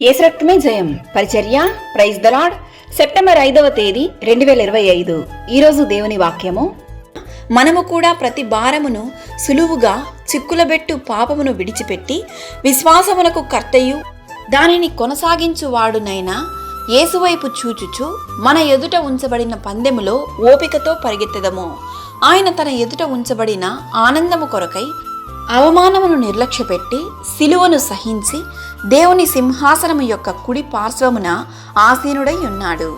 యేసు రక్తమే జయం. పరిచర్య ప్రైజ్ ద లార్డ్. సెప్టెంబర్ 5వ తేదీ 2025. ఈరోజు దేవుని వాక్యము, మనము కూడా ప్రతి భారమును సులువుగా చిక్కులబెట్టు పాపమును విడిచిపెట్టి విశ్వాసమునకు కర్తయు దానిని కొనసాగించువాడునైనా యేసువైపు చూచుచు మన ఎదుట ఉంచబడిన పందెములో ఓపికతో పరిగెత్తెదము. ఆయన తన ఎదుట ఉంచబడిన ఆనందము కొరకై అవమానమును నిర్లక్ష్యపెట్టి సిలువను సహించి దేవుని సింహాసనము యొక్క కుడి పార్శ్వమున ఆసీనుడై ఉన్నాడు.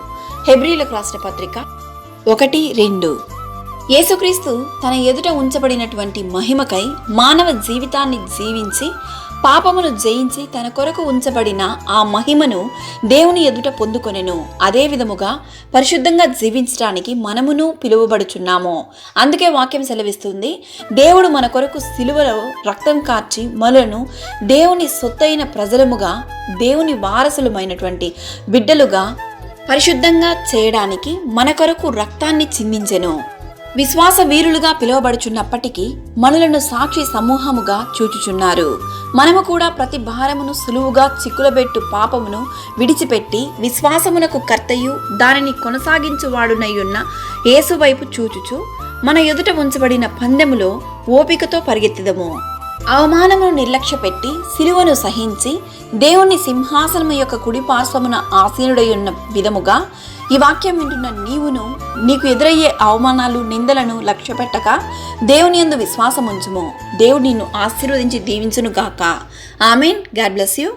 హెబ్రీయులకు రాసిన పత్రిక 1:2. యేసుక్రీస్తు తన ఎదుట ఉంచబడినటువంటి మహిమకై మానవ జీవితాన్ని జీవించి పాపమును జయించి తన కొరకు ఉంచబడిన ఆ మహిమను దేవుని ఎదుట పొందుకొనెను. అదే విధముగా పరిశుద్ధంగా జీవించడానికి మనమును పిలువబడుచున్నాము. అందుకే వాక్యం సెలవిస్తుంది, దేవుడు మన కొరకు సిలువలో రక్తం కార్చి మనలను దేవుని సొత్తైన ప్రజలముగా, దేవుని వారసులమైనటువంటి బిడ్డలుగా పరిశుద్ధంగా చేయడానికి మన కొరకు రక్తాన్ని చిందించెను. విశ్వాస వీరులుగా పిలువబడుచున్నప్పటికీ మనలను సాక్షి సమూహముగా చూచుచున్నారు. మనము కూడా ప్రతి భారమును సులువుగా చిక్కులబెట్టు పాపమును విడిచిపెట్టి విశ్వాసమునకు కర్తయు దానిని కొనసాగించువాడునయ్యున్న యేసు వైపు చూచుచు మన ఎదుట ఉంచబడిన పందెములో ఓపికతో పరిగెత్తెదము. అవమానమును నిర్లక్ష్యపెట్టి సిలువను సహించి దేవుని సింహాసనము యొక్క కుడి పార్శ్వమున ఆసీనుడై ఉన్న విధముగా ఈ వాక్యం వింటున్న నీవును నీకు ఎదురయ్యే అవమానాలు, నిందలను లక్ష్యపెట్టక దేవుని యందు విశ్వాసం ఉంచుము. దేవుడు నిన్ను ఆశీర్వదించి దీవించును గాక. ఆమేన్. God bless you.